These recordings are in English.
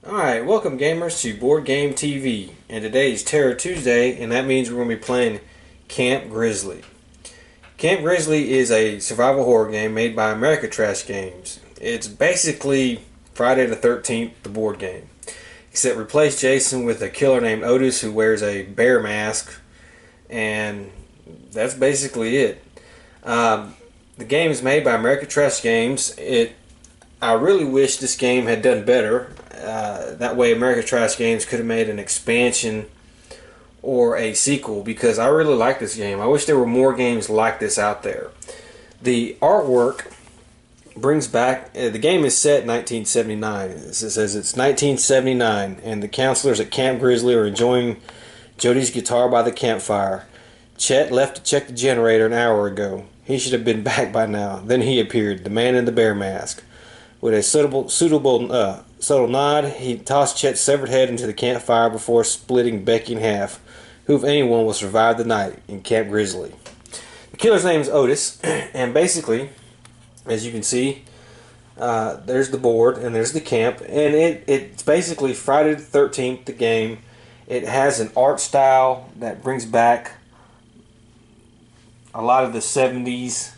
Alright, welcome gamers to Board Game TV, and today is Terror Tuesday, and that means we're going to be playing Camp Grizzly. Camp Grizzly is a survival horror game made by America Trash Games. It's basically Friday the 13th, the board game. Except replace Jason with a killer named Otis who wears a bear mask, and that's basically it. The game is made by America Trash Games. I really wish this game had done better. That way America Trash Games could have made an expansion or a sequel, because I really like this game. I wish there were more games like this out there. The artwork brings back, the game is set in 1979. It says it's 1979 and the counselors at Camp Grizzly are enjoying Jody's guitar by the campfire. Chet left to check the generator an hour ago. He should have been back by now. Then he appeared, the man in the bear mask. With a subtle nod, he tossed Chet's severed head into the campfire before splitting Becky in half. Who, if anyone, will survive the night in Camp Grizzly? The killer's name is Otis, and basically, as you can see, there's the board and there's the camp, and it's basically Friday the 13th, the game. It has an art style that brings back a lot of the 70s,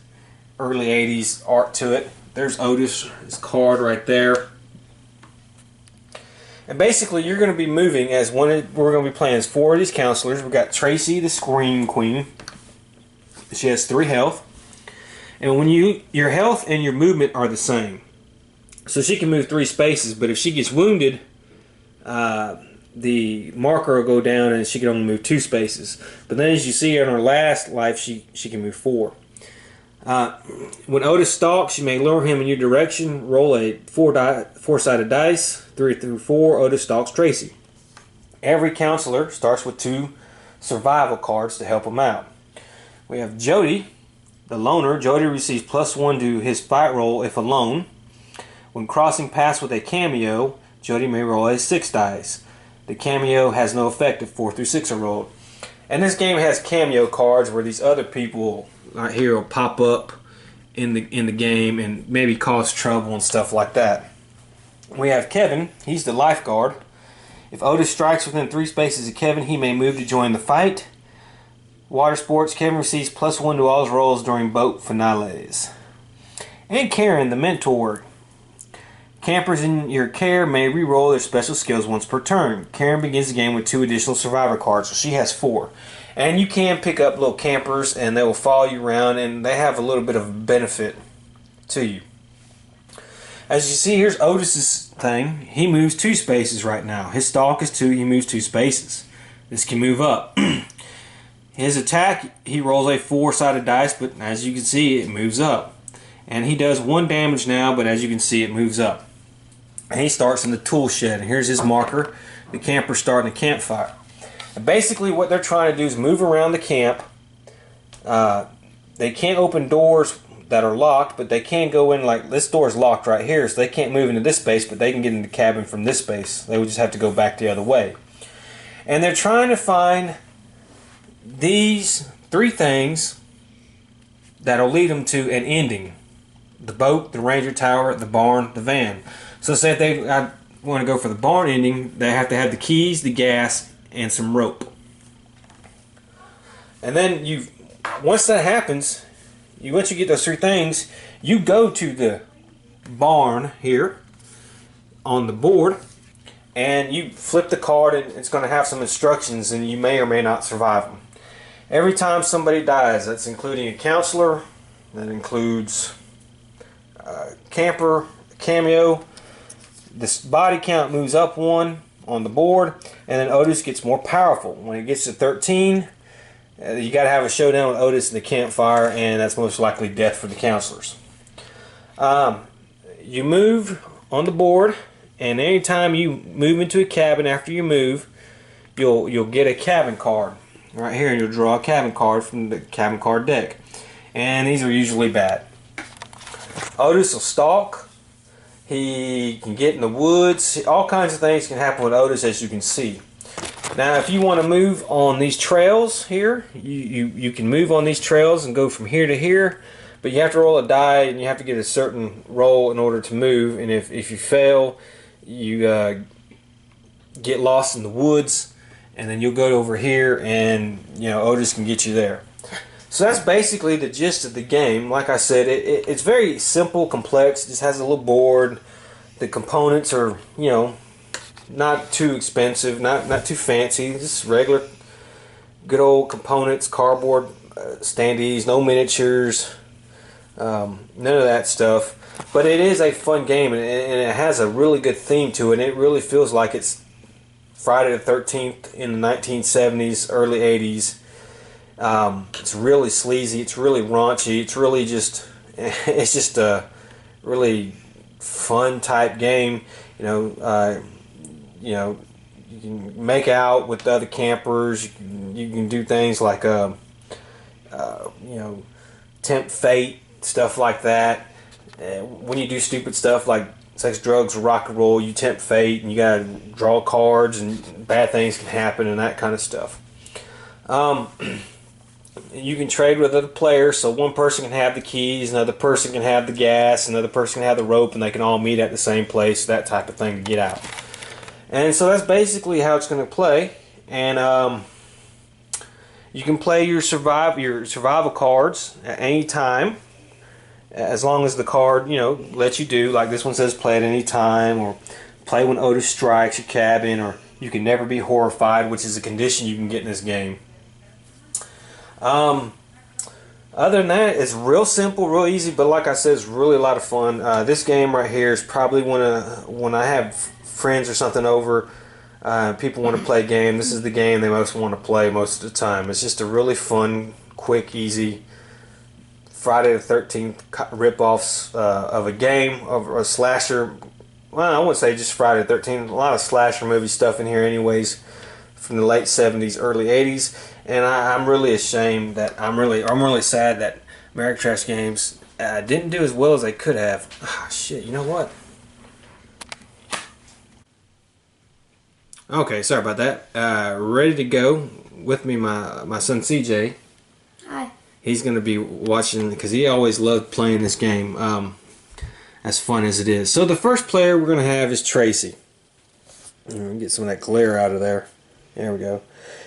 early 80s art to it. There's Otis, his card right there. And basically, you're going to be moving as we're going to be playing as four of these counselors. We've got Tracy, the Scream Queen. She has 3 health. And when your health and your movement are the same. So she can move 3 spaces, but if she gets wounded, the marker will go down and she can only move 2 spaces. But then as you see in her last life, she can move 4. When Otis stalks, you may lure him in your direction. Roll a 4-sided dice, 3 through 4. Otis stalks Tracy. Every counselor starts with 2 survival cards to help him out. We have Jody, the loner. Jody receives +1 to his fight roll if alone. When crossing paths with a cameo, Jody may roll a 6 dice. The cameo has no effect if 4 through 6 are rolled. And this game has cameo cards where these other people right here will pop up in the game and maybe cause trouble and stuff like that. We have Kevin. He's the lifeguard. If Otis strikes within 3 spaces of Kevin, he may move to join the fight. Water sports. Kevin receives +1 to all his rolls during boat finales. And Karen, the mentor. Campers in your care may re-roll their special skills once per turn. Karen begins the game with 2 additional survivor cards, so she has 4. And you can pick up little campers and they will follow you around, and they have a little bit of benefit to you. As you see, here's Otis's thing. He moves 2 spaces right now. His stalk is 2, he moves 2 spaces. This can move up. His attack, he rolls a 4-sided dice, but as you can see, it moves up. And he does 1 damage now, but as you can see, it moves up. And he starts in the tool shed. And here's his marker. The camper's starting a campfire. And basically what they're trying to do is move around the camp. They can't open doors that are locked, but they can go in, like this door is locked right here, so they can't move into this space, but they can get into the cabin from this space. They would just have to go back the other way. And they're trying to find these 3 things that'll lead them to an ending. The boat, the ranger tower, the barn, the van. So say if they want to go for the barn ending, they have to have the keys, the gas, and some rope. And then once that happens, once you get those 3 things, you go to the barn here on the board, and you flip the card, and it's going to have some instructions, and you may or may not survive them. Every time somebody dies, that's including a counselor, that includes a camper, a cameo. This body count moves up 1 on the board, and then Otis gets more powerful. When it gets to 13, you got to have a showdown with Otis in the campfire, and that's most likely death for the counselors. You move on the board, and anytime you move into a cabin after you move, you'll get a cabin card right here, and you'll draw a cabin card from the cabin card deck. And these are usually bad. Otis will stalk. He can get in the woods. All kinds of things can happen with Otis, as you can see. Now, if you want to move on these trails here, you can move on these trails and go from here to here. But you have to roll a die, and you have to get a certain roll in order to move. And if you fail, you get lost in the woods, and then you'll go over here, and Otis can get you there. So that's basically the gist of the game. Like I said, it's very simple, complex. It just has a little board. The components are, not too expensive, not too fancy. Just regular, good old components, cardboard standees, no miniatures, none of that stuff. But it is a fun game, and it has a really good theme to it. And it really feels like it's Friday the 13th in the 1970s, early 80s. It's really sleazy. It's really raunchy. It's really it's just a really fun type game. You can make out with the other campers. You can do things like tempt fate, stuff like that. When you do stupid stuff like sex, drugs, or rock and roll, you tempt fate, and you gotta draw cards, and bad things can happen, and that kind of stuff. You can trade with other players, so one person can have the keys, another person can have the gas, another person can have the rope, and they can all meet at the same place, that type of thing, to get out. And so that's basically how it's going to play. And you can play your survival cards at any time, as long as the card lets you do. Like this one says, play at any time, or play when Otis strikes your cabin, or you can never be horrified, which is a condition you can get in this game. Other than that, it's real simple, real easy, but like I said, it's really a lot of fun. This game right here is probably when I have friends or something over, people want to play a game, this is the game they most want to play most of the time. It's just a really fun, quick, easy Friday the 13th rip-offs of a game, of a slasher. Well, I wouldn't say just Friday the 13th. A lot of slasher movie stuff in here anyways, from the late 70s, early 80s. And I'm really ashamed that I'm really sad that Ameritrash Games didn't do as well as they could have. Oh, shit, you know what? Okay, sorry about that. Ready to go with me, my son CJ. Hi. He's going to be watching because he always loved playing this game. As fun as it is. So the first player we're going to have is Tracy. Get some of that glare out of there. There we go.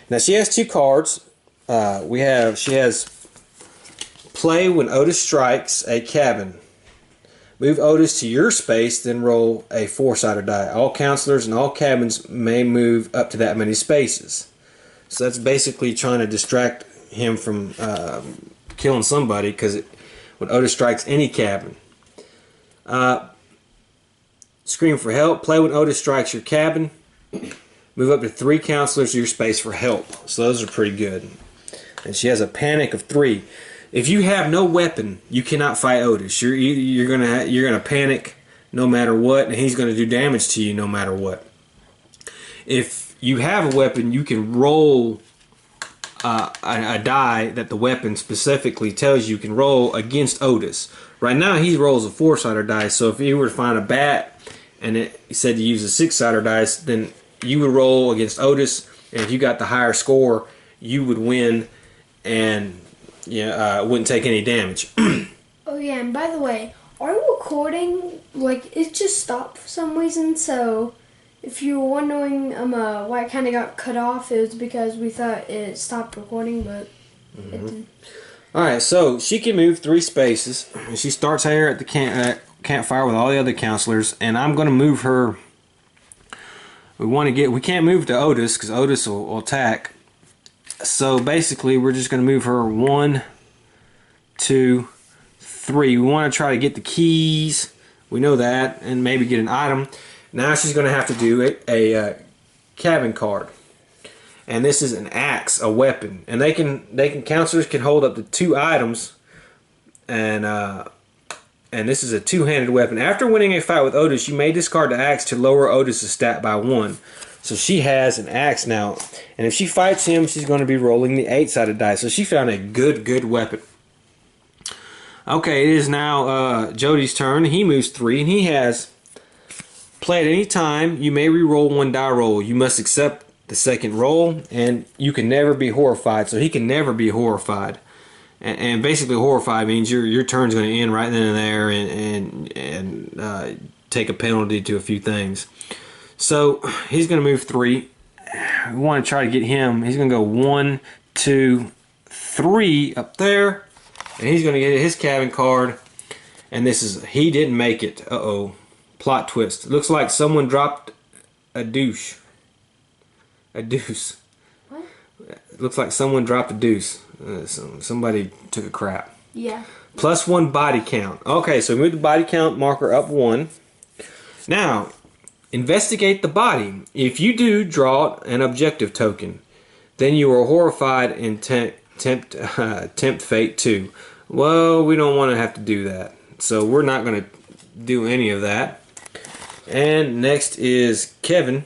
Now she has two cards. She has play when Otis strikes a cabin. Move Otis to your space, then roll a 4-sided die. All counselors and all cabins may move up to that many spaces. So that's basically trying to distract him from killing somebody, because when Otis strikes any cabin. Scream for help. Play when Otis strikes your cabin. Move up to 3 counselors to your space for help. So those are pretty good. And she has a panic of 3. If you have no weapon, you cannot fight Otis. You're gonna panic no matter what, and he's gonna do damage to you no matter what. If you have a weapon, you can roll a die that the weapon specifically tells you can roll against Otis. Right now he rolls a 4-sided dice, so if you were to find a bat and it said to use a 6-sided dice, then you would roll against Otis, and if you got the higher score, you would win, and wouldn't take any damage. Oh yeah, and by the way, our recording, it just stopped for some reason, so if you were wondering why it kind of got cut off, it was because we thought it stopped recording, but it didn't. Alright, so she can move 3 spaces, and she starts here at the campfire with all the other counselors, and I'm going to move her. We can't move to Otis because Otis will attack. So basically, we're just going to move her 1, 2, 3. We want to try to get the keys. We know that, and maybe get an item. Now she's going to have to do a cabin card, and this is an axe, a weapon, and counselors can hold up to 2 items, and this is a 2-handed weapon. After winning a fight with Otis, you may discard the axe to lower Otis' stat by 1. So she has an axe now, and if she fights him, she's going to be rolling the 8-sided dice. So she found a good weapon. Okay, it is now Jody's turn. He moves 3, and he has play at any time. You may re-roll 1 die roll. You must accept the second roll, and you can never be horrified. So he can never be horrified. And basically, horrified means your turn's going to end right then and there, and take a penalty to a few things. So he's going to move 3. We want to try to get him. He's going to go 1, 2, 3 up there. And he's going to get his cabin card. And this is, he didn't make it. Uh-oh. Plot twist. Looks like someone dropped a douche. A deuce. What? Looks like someone dropped a deuce. Somebody took a crap. Yeah. +1 body count. Okay, so move the body count marker up 1. Now, investigate the body. If you do, draw an objective token. Then you are horrified and tempt fate 2. Well, we don't want to have to do that. So we're not going to do any of that. And next is Kevin.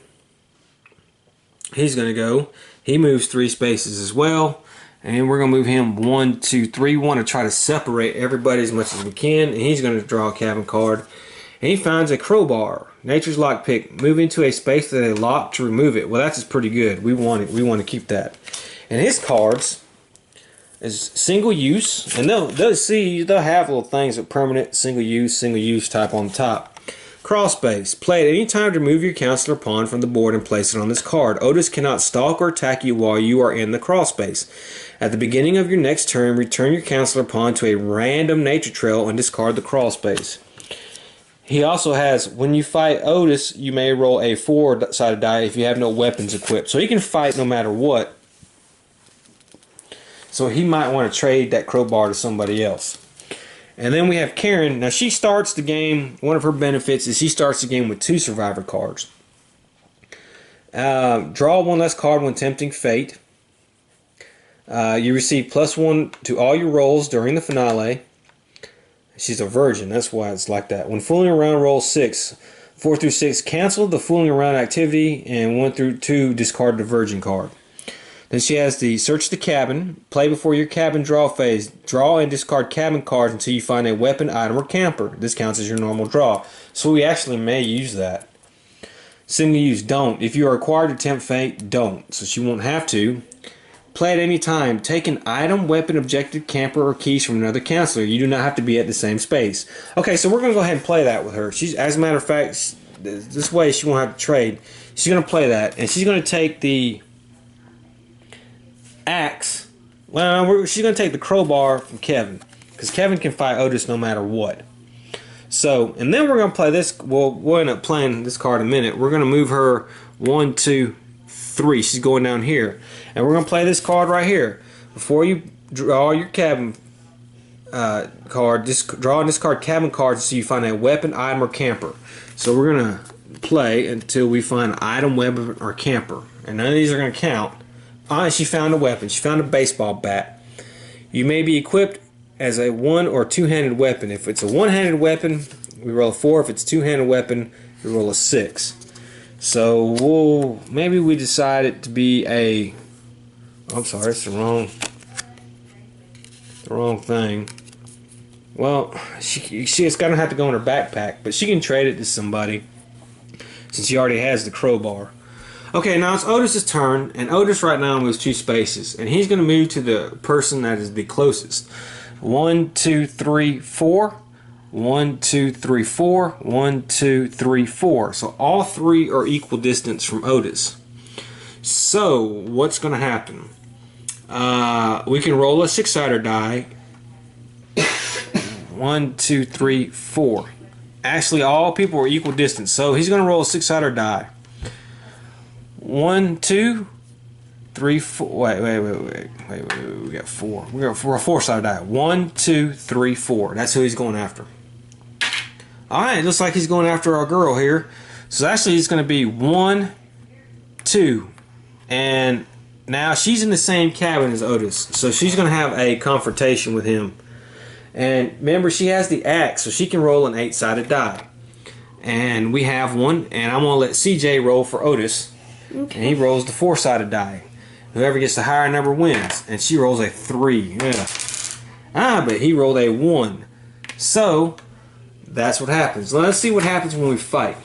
He's going to go. He moves 3 spaces as well. And we're going to move him 1, 2, 3. We want to try to separate everybody as much as we can. And he's going to draw a cabin card. And he finds a crowbar. Nature's lockpick. Move into a space that is locked to remove it. Well, that's just pretty good. We want it. We want to keep that. And his cards is single use. And they'll have little things with permanent single use type on the top. Crawl space. Play at any time to remove your counselor pawn from the board and place it on this card. Otis cannot stalk or attack you while you are in the crawl space. At the beginning of your next turn, return your counselor pawn to a random nature trail and discard the crawl space. He also has, when you fight Otis, you may roll a 4-sided die if you have no weapons equipped. So he can fight no matter what. So he might want to trade that crowbar to somebody else. And then we have Karen. Now she starts the game, one of her benefits is she starts the game with 2 survivor cards. Draw 1 less card when tempting fate. You receive +1 to all your rolls during the finale. She's a virgin, that's why it's like that. When fooling around, roll 6. 4 through 6, cancel the fooling around activity, and 1 through 2, discard the virgin card. Then she has the search the cabin. Play before your cabin draw phase. Draw and discard cabin cards until you find a weapon, item, or camper. This counts as your normal draw. So we actually may use that. Single use, don't. If you are required to tempt fate, don't. So she won't have to. Play at any time. Take an item, weapon, objective, camper, or keys from another counselor. You do not have to be at the same space. Okay, so we're going to go ahead and play that with her. She's, as a matter of fact, this way she won't have to trade. She's going to play that. And she's going to take the axe. Well, she's going to take the crowbar from Kevin. Because Kevin can fight Otis no matter what. So, and then we're going to play this. Well, we'll end up playing this card in a minute. We're going to move her 1, 2, 3. She's going down here. And we're going to play this card right here. Before you draw your cabin card, just draw on this card cabin cards so you find a weapon, item, or camper. So we're going to play until we find an item, weapon, or camper. And none of these are going to count. She found a weapon. She found a baseball bat. You may be equipped as a 1- or 2-handed weapon. If it's a 1-handed weapon, we roll a 4. If it's a 2-handed weapon, we roll a 6. So maybe we decide it to be a. I'm sorry, it's the wrong thing. Well, it's gonna have to go in her backpack, but she can trade it to somebody since she already has the crowbar. Okay, now it's Otis's turn, and Otis right now moves 2 spaces, and he's going to move to the person that is the closest. 1, 2, 3, 4. 1, 2, 3, 4. 1, 2, 3, 4. So all 3 are equal distance from Otis. So what's going to happen? We can roll a 6-sided die. 1, 2, 3, 4. Actually, all people are equal distance, so he's going to roll a 6-sided die. 1, 2, 3, 4. Wait. We got 4. We got a 4-sided die. 1, 2, 3, 4. That's who he's going after. Alright, looks like he's going after our girl here. So actually it's going to be 1, 2. And now she's in the same cabin as Otis. So she's going to have a confrontation with him. And remember, she has the axe, so she can roll an 8-sided die. And we have one, and I'm going to let CJ roll for Otis. Okay. And he rolls the 4-sided die. Whoever gets the higher number wins. And she rolls a 3. Yeah. But he rolled a 1. So that's what happens. Let's see what happens when we fight.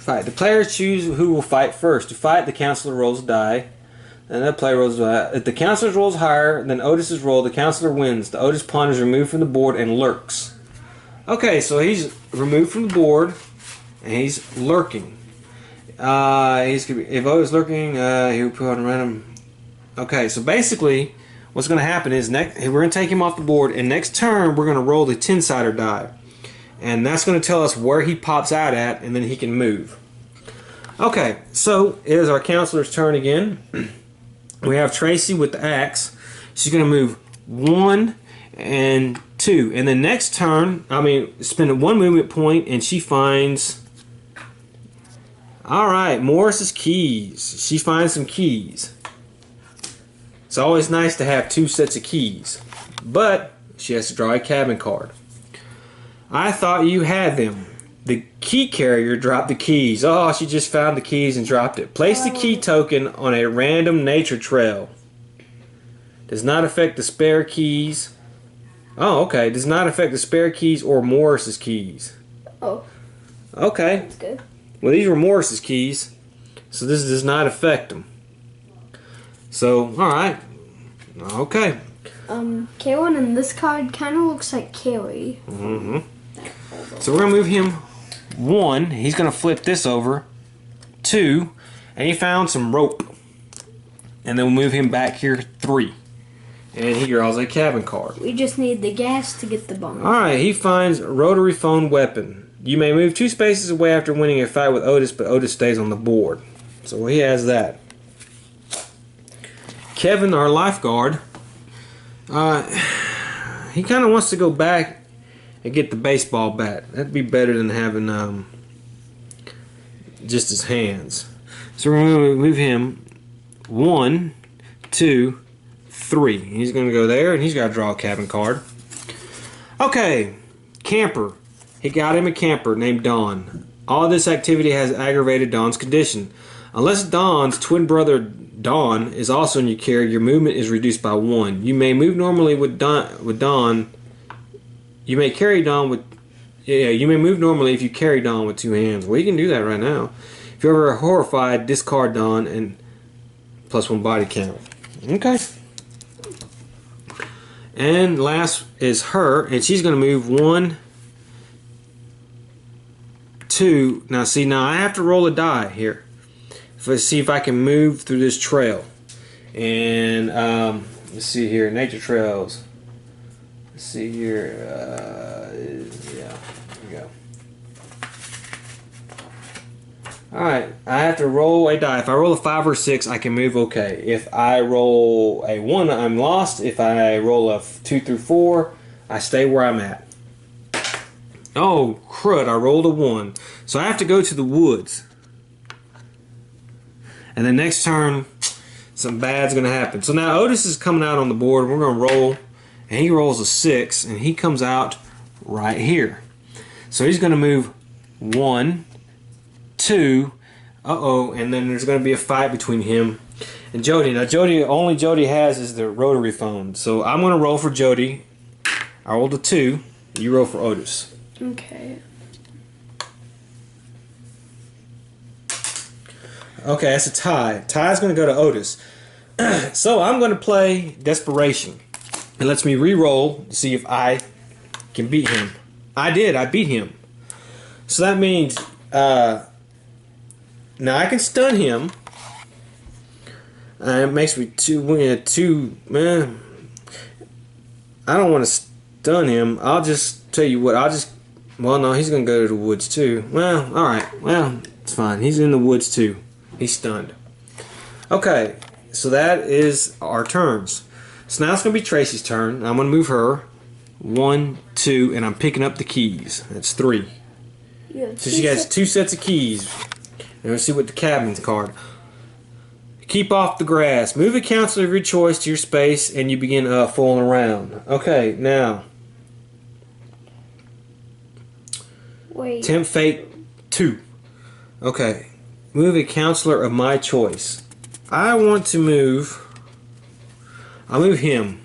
Fight. The players choose who will fight first. To fight, the counselor rolls a die. And the player rolls a die. If the counselor's rolls higher than Otis's roll, the counselor wins. The Otis pawn is removed from the board and lurks. Okay, so he's removed from the board, and he's lurking. If Otis lurking, he'll put on random. Okay, so basically, what's going to happen is we're going to take him off the board, and next turn we're going to roll the 10-sider die, and that's going to tell us where he pops out at, and then he can move. Okay, so it is our counselor's turn again. We have Tracy with the axe. She's going to move 1 and 2. And the next turn, spend 1 movement point, and she finds... Alright, Morris's keys. She finds some keys. It's always nice to have 2 sets of keys. But she has to draw a cabin card. I thought you had them. The key carrier dropped the keys. Oh, she just found the keys and dropped it. Place the key token on a random nature trail. Does not affect the spare keys. Oh, okay. Does not affect the spare keys or Morris's keys. Oh. Okay. That's good. Well, these were Morris's keys, so this does not affect them. So, alright. Okay. Kaylin in this card kind of looks like Kaylee. Mm-hmm. So we're going to move him 1. He's going to flip this over. 2. And he found some rope. And then we'll move him back here 3. And he draws a cabin card. We just need the gas to get the bomb. Alright, he finds rotary phone weapon. You may move 2 spaces away after winning a fight with Otis, but Otis stays on the board. So he has that. Kevin, our lifeguard, he kind of wants to go back and get the baseball bat. That'd be better than having just his hands. So we're going to move him 1, 2, 3. He's going to go there, and he's got to draw a cabin card. Okay, camper. He got him a camper named Don. All this activity has aggravated Don's condition. Unless Don's twin brother Don is also in your care, your movement is reduced by 1. You may move normally with Don. You may carry Don with... you may move normally if you carry Don with 2 hands. Well, you can do that right now. If you're ever horrified, discard Don and +1 body count. Okay. And last is her, and she's going to move 1, 2. Now I have to roll a die here. Let's see if I can move through this trail. And let's see here, nature trails. Let's see here. Yeah, here we go. Alright, I have to roll a die. If I roll a 5 or 6, I can move okay. If I roll a 1, I'm lost. If I roll a 2 through 4, I stay where I'm at. Oh, crud, I rolled a 1. So I have to go to the woods. And the next turn, something bad's going to happen. So now Otis is coming out on the board. We're going to roll. And he rolls a 6. And he comes out right here. So he's going to move 1, 2. Uh-oh. And then there's going to be a fight between him and Jody. Now, only Jody has is the rotary phone. So I'm going to roll for Jody. I rolled a 2. You roll for Otis. Okay. Okay, that's a tie. Tie's going to go to Otis. So I'm going to play Desperation. It lets me re-roll to see if I can beat him. I did. I beat him. So that means now I can stun him. It makes me 2. Man, I don't want to stun him. I'll just tell you what. Well, no, he's going to go to the woods too. Well, all right. Well, it's fine. He's in the woods too. He's stunned. Okay, so that is our turns. So now it's going to be Tracy's turn. I'm going to move her 1, 2, and I'm picking up the keys. That's 3. So she has 2 sets of keys. And let's see what the cabin's card. Keep off the grass. Move a counselor of your choice to your space, and you begin fooling around. Okay, now. Wait. Tempt Fate 2. Okay. Move a counselor of my choice. I want to move... I'll move him.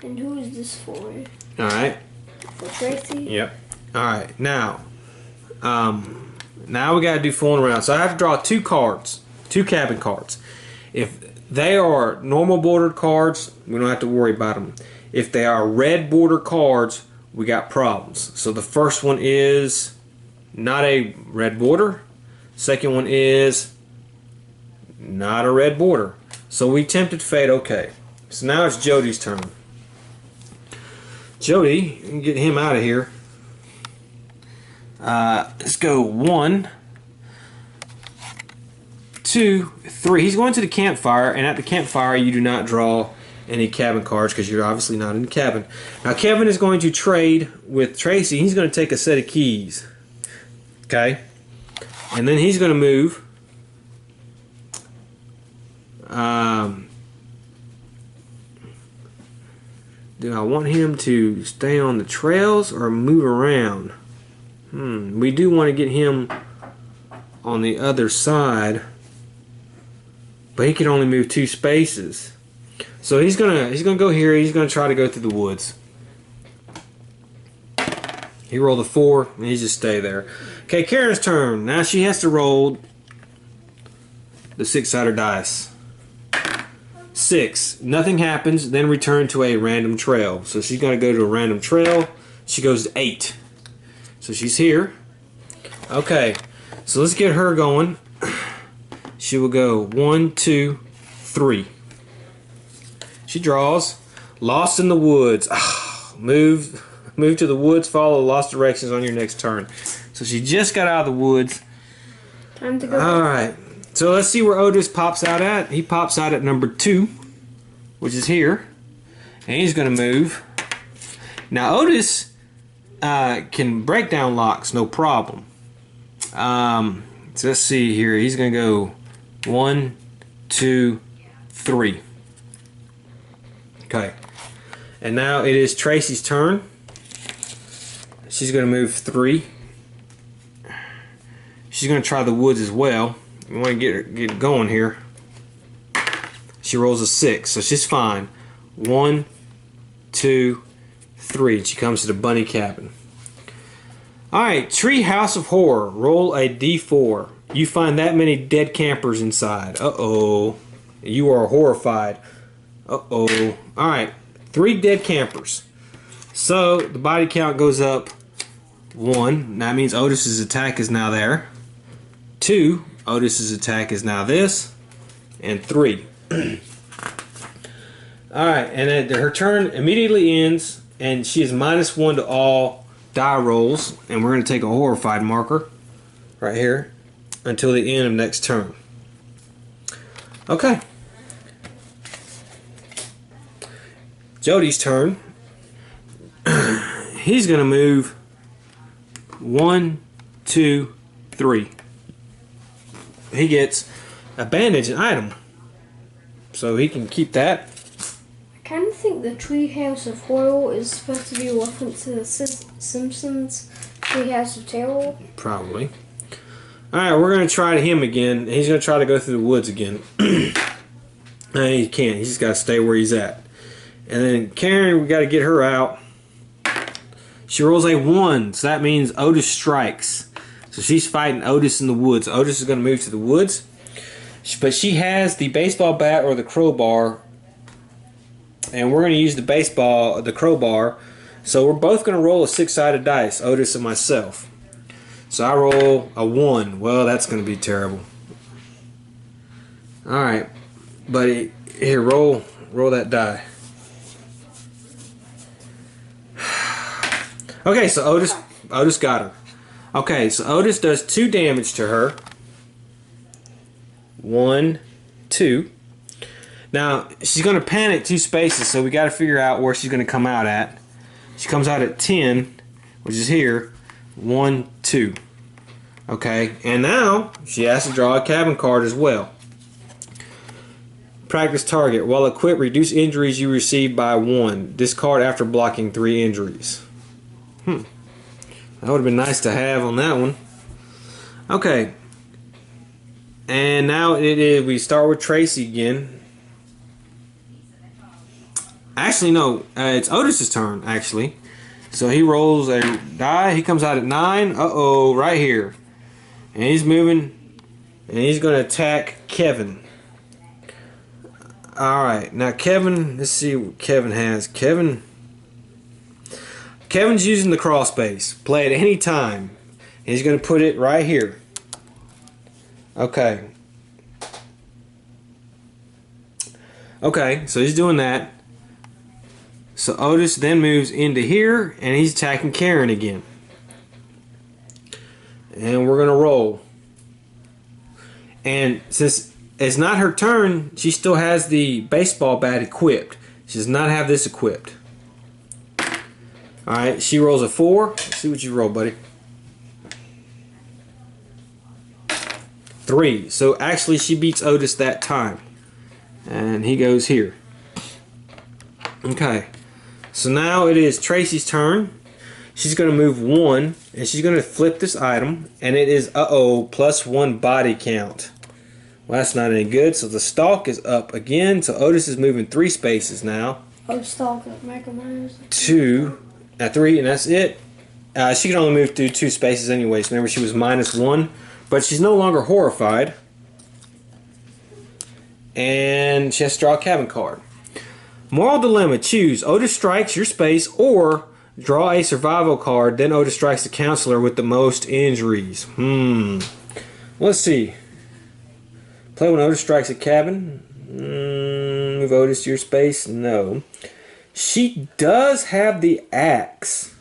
And who is this for? Alright. For Tracy? Yep. Alright, now. Now we gotta do fooling around. So I have to draw 2 cards. 2 cabin cards. If they are normal bordered cards, we don't have to worry about them. If they are red border cards, we got problems. So the first one is not a red border. Second one is not a red border. So we tempted fate. Okay. So now it's Jody's turn. Jody, you can get him out of here. Let's go 1, 2, 3. He's going to the campfire, and at the campfire you do not draw any cabin cards because you're obviously not in the cabin. Now Kevin is going to trade with Tracy. He's going to take a set of keys. Okay? And then he's going to move. Do I want him to stay on the trails or move around? We do want to get him on the other side, but he can only move 2 spaces. So he's gonna go here. He's gonna try to go through the woods. He rolled a 4, and he just stay there. Okay, Karen's turn. Now she has to roll the 6-sided dice. 6. Nothing happens. Then return to a random trail. So she's gonna go to a random trail. She goes to 8. So she's here. Okay, so let's get her going. She will go 1, 2, 3. She draws. Lost in the woods. Move to the woods. Follow lost directions on your next turn. So she just got out of the woods. Time to go. All right. So let's see where Otis pops out at. He pops out at number 2, which is here, and he's going to move. Now Otis can break down locks, no problem. So let's see here. He's going to go 1, 2, 3. Okay. And now it is Tracy's turn. She's going to move 3. She's going to try the woods as well. We want to get going here. She rolls a 6, so she's fine. 1, 2, 3. She comes to the bunny cabin. Alright, Tree House of Horror. Roll a d4. You find that many dead campers inside. Uh-oh. You are horrified. Uh-oh. Alright, 3 dead campers. So, the body count goes up 1. That means Otis's attack is now there. 2, Otis's attack is now this. And 3. Alright, and then her turn immediately ends, and she is -1 to all die rolls, and we're going to take a horrified marker right here until the end of next turn. Okay. Jody's turn. He's going to move 1, 2, 3. He gets a bandage, an item, so he can keep that. I kind of think the Treehouse of Horror is supposed to be a reference to the Simpsons Treehouse of Terror. Probably. Alright, we're going to try him again. He's going to try to go through the woods again. No, he can't. He's just got to stay where he's at. And then Karen, we got to get her out. She rolls a 1, so that means Otis strikes. So she's fighting Otis in the woods. Otis is going to move to the woods. But she has the baseball bat or the crowbar. And we're going to use the crowbar. So we're both going to roll a 6-sided dice, Otis and myself. So I roll a 1. Well, that's going to be terrible. Alright. Buddy, here, roll that die. Okay, so Otis got her. Okay, so Otis does 2 damage to her. 1, 2. Now, she's going to panic 2 spaces, so we got to figure out where she's going to come out at. She comes out at 10, which is here. 1, 2. Okay, and now she has to draw a cabin card as well. Practice target. While equipped, reduce injuries you receive by 1. Discard after blocking 3 injuries. That would have been nice to have on that one. Okay. And now we start with Tracy again. Actually, no. It's Otis's turn, actually. So he rolls a die. He comes out at 9. Uh-oh, right here. And he's moving. And he's going to attack Kevin. Alright. Now, Kevin, let's see what Kevin has. Kevin Kevin's using the crawl space. Play at any time. He's going to put it right here. Okay. Okay, so he's doing that. So Otis then moves into here, and he's attacking Karen again. And we're going to roll. And since it's not her turn, she still has the baseball bat equipped. She does not have this equipped. Alright, she rolls a 4. Let's see what you roll, buddy. 3. So actually she beats Otis that time. And he goes here. Okay. So now it is Tracy's turn. She's going to move 1. And she's going to flip this item. And it is, +1 body count. Well, that's not any good. So the stalk is up again. So Otis is moving 3 spaces now. Oh, stalk like Michael Myers. 2. 3, and that's it. She can only move through 2 spaces anyways. Remember, she was -1. But she's no longer horrified. And she has to draw a cabin card. Moral dilemma. Choose. Otis strikes your space or draw a survival card. Then Otis strikes the counselor with the most injuries. Let's see. Play when Otis strikes a cabin. Move Otis to your space. No. She does have the axe.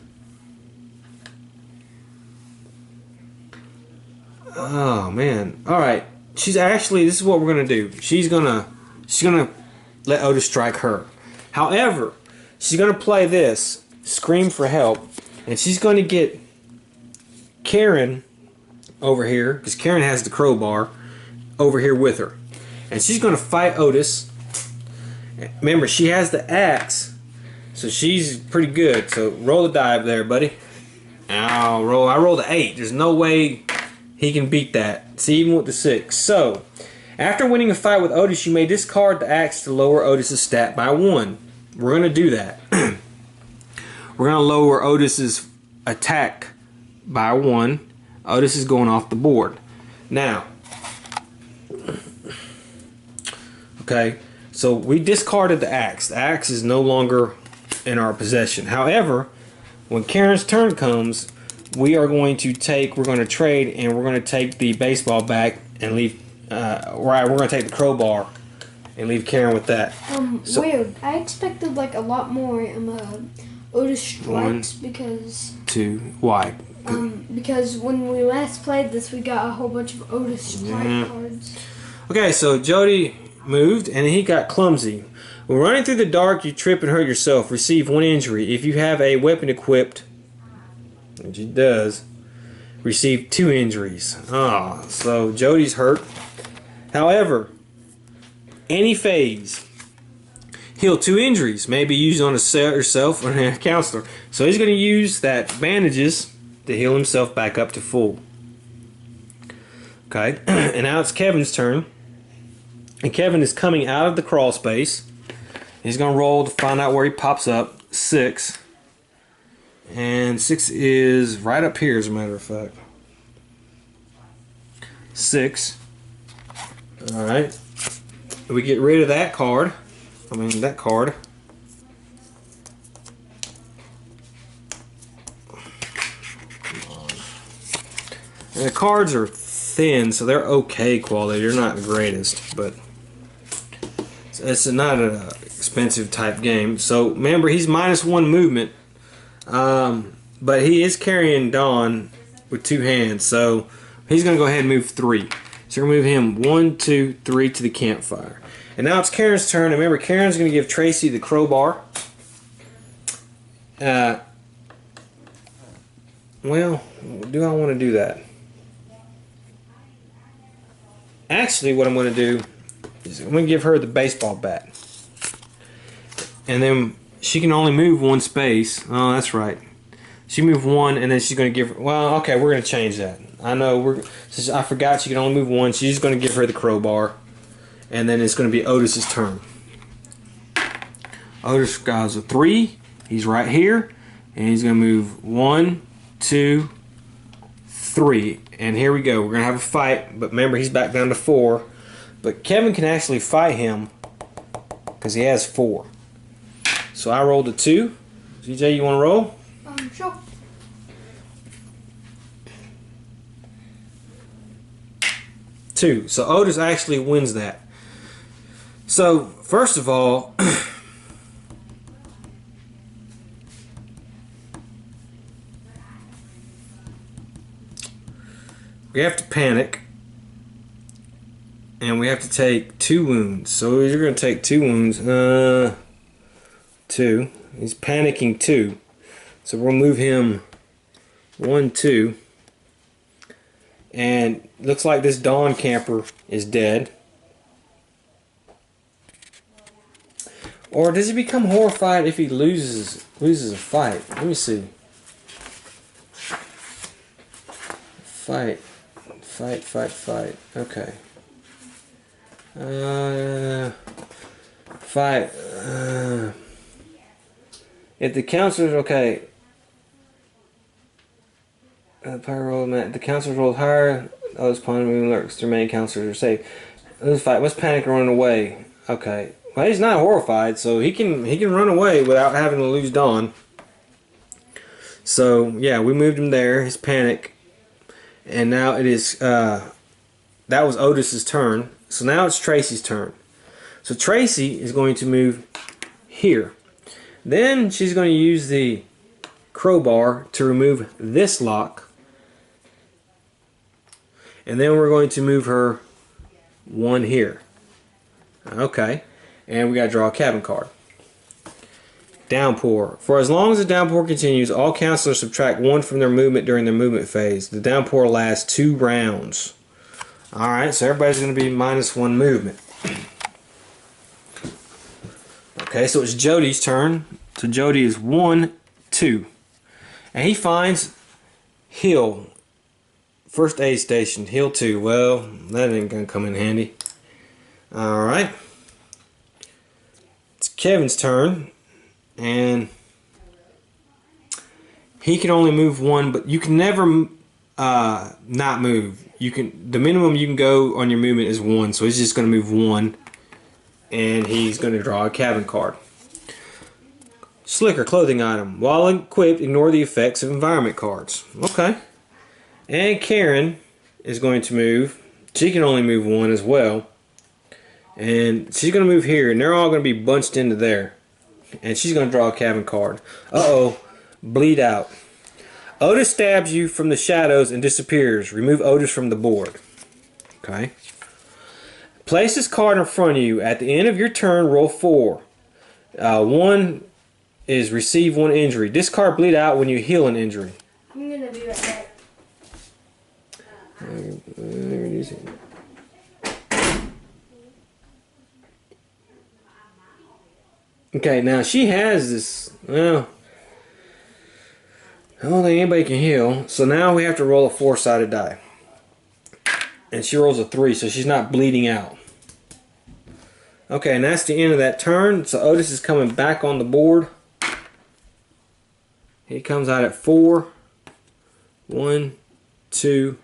Oh man. Alright. She's actually, this is what we're gonna do. She's gonna let Otis strike her. However, she's gonna play this, scream for help, and she's gonna get Karen over here, because Karen has the crowbar over here with her. And she's gonna fight Otis. Remember, she has the axe. So she's pretty good. So roll the die there, buddy. I rolled an 8. There's no way he can beat that. See, even with the 6. So, after winning a fight with Otis, you may discard the axe to lower Otis's stat by 1. We're going to do that. We're going to lower Otis's attack by 1. Otis is going off the board. Now, okay, so we discarded the axe. The axe is no longer in our possession. However, when Karen's turn comes, we're going to trade, and we're going to take the baseball bat and leave, we're going to take the crowbar and leave Karen with that. So, weird. I expected like a lot more Otis strikes because 2. Why? Because when we last played this, we got a whole bunch of Otis strike cards. Okay, so Jody moved, and he got clumsy. When running through the dark, you trip and hurt yourself. Receive 1 injury. If you have a weapon equipped, which he does, receive 2 injuries. So Jody's hurt. However, any phase, heal 2 injuries. May be used on herself or a counselor. So he's going to use that bandages to heal himself back up to full. Okay, and now it's Kevin's turn. And Kevin is coming out of the crawl space. He's going to roll to find out where he pops up. 6. And 6 is right up here, as a matter of fact. 6. Alright. We get rid of that card. That card. And the cards are thin, so they're okay quality. They're not the greatest, but it's not an expensive type game. So remember, he's -1 movement, but he is carrying Dawn with 2 hands, so he's going to go ahead and move 3. So we're going to move him 1, 2, 3 to the campfire. And now it's Karen's turn. And remember, Karen's going to give Tracy the crowbar. Well, do I want to do that? Actually, what I'm going to do is I'm going to give her the baseball bat. And then she can only move 1 space. Oh, that's right. She moved 1, and then she's going to give her... Well, okay, we're going to change that. I know, since I forgot she can only move 1, she's going to give her the crowbar. And then it's going to be Otis's turn. Otis got a 3. He's right here. And he's going to move 1, 2, 3. And here we go. We're going to have a fight. But remember, he's back down to 4. But Kevin can actually fight him because he has 4. So I rolled a 2. CJ, you want to roll? Sure. Two. So Otis actually wins that. So first of all, we have to panic, and we have to take 2 wounds. So you're going to take 2 wounds. 2. He's panicking 2. So we'll move him 1, 2. And looks like this Dawn camper is dead. Or does he become horrified if he loses a fight? Let me see. Fight. Okay. Fight. If the counselors, okay. The counselors rolled higher. Those pawn moving lurks. The remaining counselors are safe. Let's fight. Let's panic and run away. Okay. Well, he's not horrified, so he can run away without having to lose Dawn. So yeah, we moved him there. His panic, and now it is. That was Otis's turn. So now it's Tracy's turn. So Tracy is going to move here. Then she's going to use the crowbar to remove this lock. And then we're going to move her 1 here. Okay. And we got to draw a cabin card. Downpour. For as long as the downpour continues, all counselors subtract 1 from their movement during their movement phase. The downpour lasts 2 rounds. Alright, so everybody's going to be -1 movement. Okay, so it's Jody's turn. So Jody is 1, 2. And he finds Hill. First aid station, Hill 2. Well, that ain't going to come in handy. Alright. It's Kevin's turn. And he can only move 1, but you can never not move. The minimum you can go on your movement is 1, so he's just going to move 1, and he's going to draw a cabin card. Slicker, clothing item. While equipped, ignore the effects of environment cards. Okay. And Karen is going to move. She can only move 1 as well, and she's going to move here, and they're all going to be bunched into there. And she's going to draw a cabin card. Uh-oh. Bleed out. Otis stabs you from the shadows and disappears. Remove Otis from the board. Okay. Place this card in front of you. At the end of your turn, roll 4. 1 is receive 1 injury. Discard bleed out when you heal an injury. I'm going to be right back. Okay, now she has this. Well, I don't think anybody can heal. So now we have to roll a 4-sided die. And she rolls a 3, so she's not bleeding out. Okay, and that's the end of that turn. So Otis is coming back on the board. He comes out at 4. 1, 2.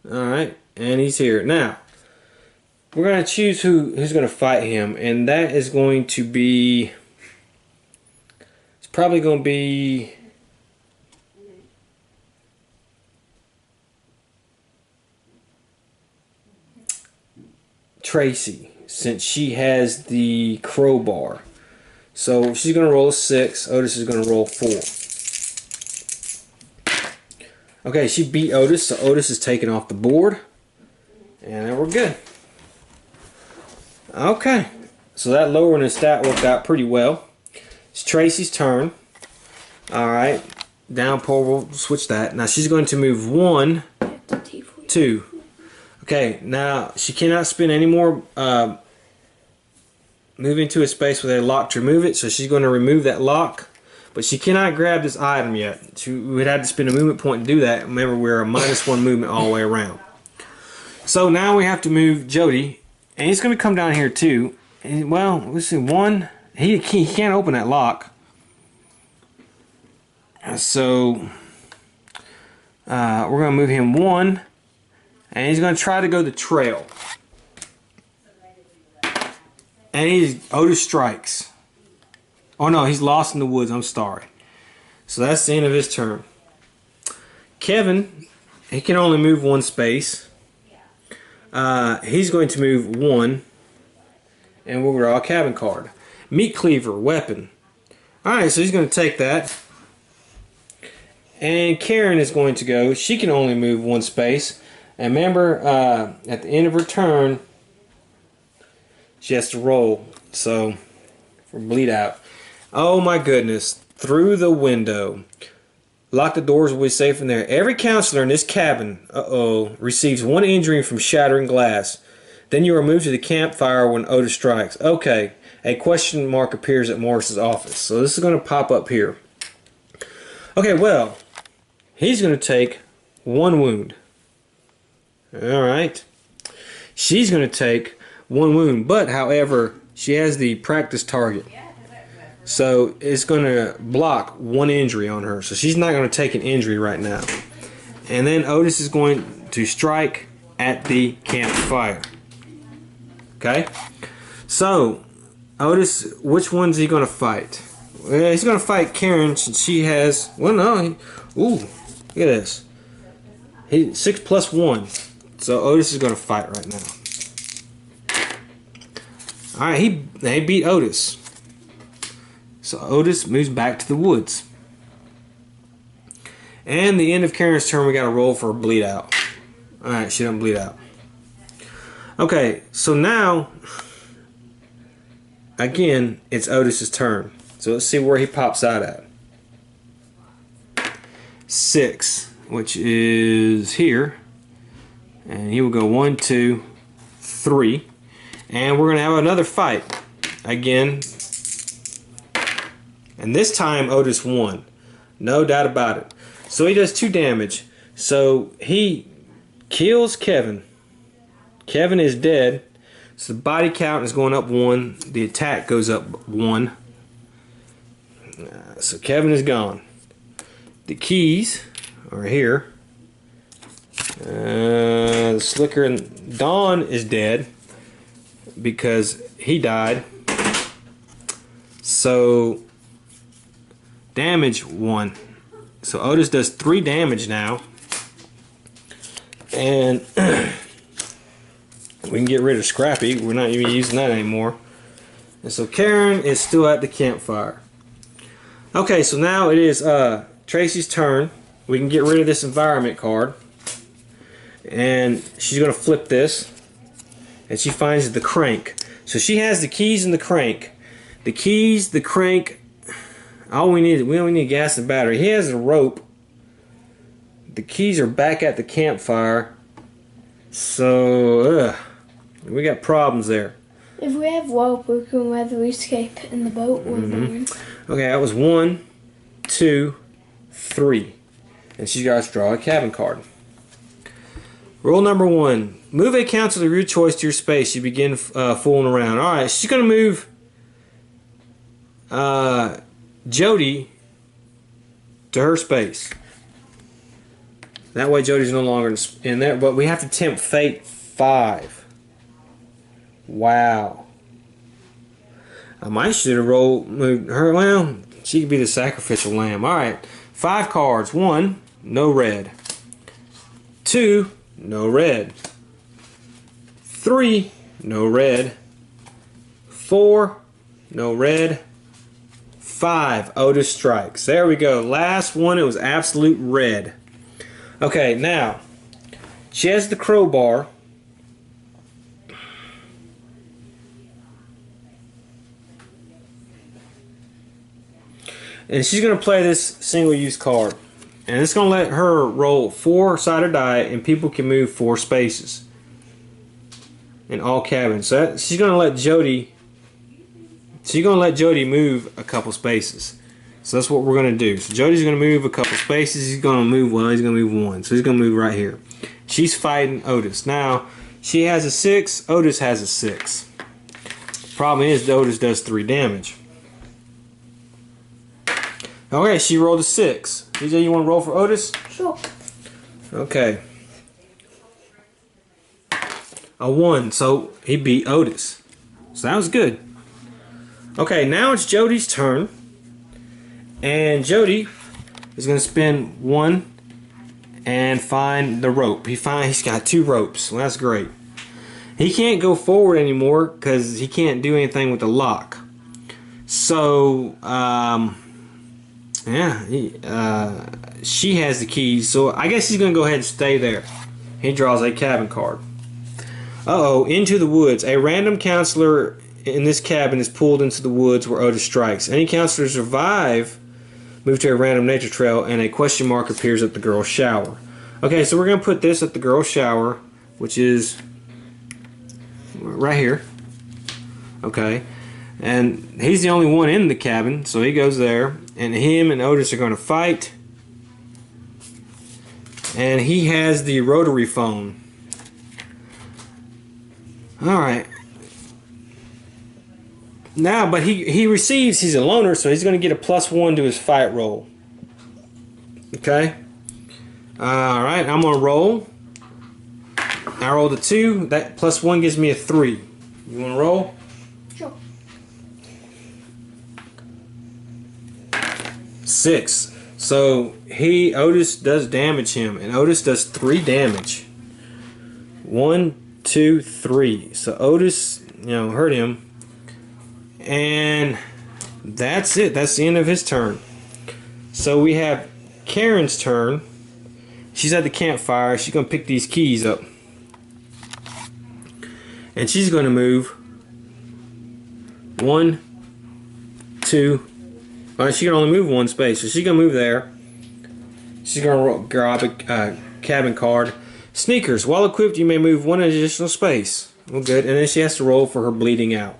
Alright, and he's here. Now, we're going to choose who's going to fight him. And that is going to be... It's probably going to be... Tracy, since she has the crowbar. So she's going to roll a 6. Otis is going to roll 4. Okay, she beat Otis, so Otis is taken off the board. And then we're good. Okay, so that lowering his stat worked out pretty well. It's Tracy's turn. Alright, downpour, we'll switch that. Now she's going to move 1, 2. Okay, now she cannot spend any more move into a space where they lock to remove it, so she's going to remove that lock. But she cannot grab this item yet. She would have to spend a movement point to do that. Remember, we're a -1 movement all the way around. So now we have to move Jody, and he's going to come down here too. And, well, let's see, 1. He can't open that lock. So we're going to move him 1. And he's going to try to go the trail. And Otis strikes. Oh no, he's lost in the woods. I'm sorry. So that's the end of his turn. Kevin, he can only move one space. He's going to move one, and we'll draw a cabin card. Meat cleaver, weapon. Alright, so he's going to take that. And Karen is going to go. She can only move one space. And remember, at the end of her turn, she has to roll. So, for bleed out. Oh my goodness. Through the window. Lock the doors, will be safe in there. Every counselor in this cabin, receives one injury from shattering glass. Then you are moved to the campfire when Otis strikes. Okay. A question mark appears at Morris's office. So this is going to pop up here. Okay, well, he's going to take one wound. Alright. She's going to take one wound. But, however, she has the practice target. So it's going to block one injury on her. So she's not going to take an injury right now. And then Otis is going to strike at the campfire. Okay? So, Otis, which one's he going to fight? Well, he's going to fight Karen since she has... Well, no. Ooh, look at this. 6 plus 1. So Otis is going to fight right now. Alright, he beat Otis. So Otis moves back to the woods. And the end of Karen's turn, we got to roll for a bleed out. Alright, she doesn't bleed out. Okay, so now... Again, it's Otis's turn. So let's see where he pops out at. 6, which is here. And he will go 1, 2, 3. And we're going to have another fight. Again. And this time Otis won. No doubt about it. So he does 2 damage. So he kills Kevin. Kevin is dead. So the body count is going up 1. The attack goes up 1. So Kevin is gone. The keys are here. The Slicker and Don is dead because he died. So damage 1. So Otis does 3 damage now. And we can get rid of Scrappy. We're not even using that anymore. And so Karen is still at the campfire. Okay, so now it is Tracy's turn. We can get rid of this environment card. And she's going to flip this. And she finds the crank. So she has the keys and the crank. The keys, the crank. All we need, we only need gas and battery. He has a rope. The keys are back at the campfire. So, we got problems there. If we have rope, we can weather escape in the boat we're going. Okay, that was 1, 2, 3. And she's got to draw a cabin card. Rule number 1. Move a counselor of your choice to your space. You begin fooling around. Alright, she's going to move Jody to her space. That way Jody's no longer in there. But we have to tempt fate 5. Wow. I might should have moved her. Well, she could be the sacrificial lamb. Alright. 5 cards. 1, no red. 2, no red. 3, no red. 4, no red. 5, Otis strikes. There we go. Last one, it was absolute red. Okay, now, she has the crowbar. And she's going to play this single-use card. And it's going to let her roll 4-sided die, and people can move 4 spaces in all cabins. So she's going to let Jody. She's going to let Jody move a couple spaces. So that's what we're going to do. So Jody's going to move a couple spaces. He's going to move one. He's going to move 1. So he's going to move right here. She's fighting Otis. Now she has a 6. Otis has a 6. Problem is, Otis does 3 damage. Okay, she rolled a 6. DJ, you want to roll for Otis? Sure. Okay. A 1, so he beat Otis. So that was good. Okay, now it's Jody's turn. And Jody is going to spin 1 and find the rope. He's got 2 ropes. Well, that's great. He can't go forward anymore because he can't do anything with the lock. So, she has the keys. So I guess he's going to go ahead and stay there. He draws a cabin card. Uh-oh, into the woods. A random counselor in this cabin is pulled into the woods where Otis strikes. Any counselors survive move to a random nature trail, and a question mark appears at the girl's shower. Okay, so we're going to put this at the girl's shower, which is right here. Okay, and he's the only one in the cabin, so he goes there, and him and Otis are going to fight. And he has the rotary phone. Alright. Now, but he's a loner, so he's going to get a +1 to his fight roll. Okay? Alright, I'm going to roll. I rolled a 2. That +1 gives me a 3. You want to roll? Sure. 6. So Otis does damage him, and Otis does 3 damage. 1, 2, 3. So Otis, hurt him. And that's it. That's the end of his turn. So we have Karen's turn. She's at the campfire. She's going to pick these keys up. And she's going to move 1, 2. Well, she can only move 1 space. So she's going to move there. She's going to grab a cabin card. Sneakers. While equipped, you may move 1 additional space. Well, good. And then she has to roll for her bleeding out.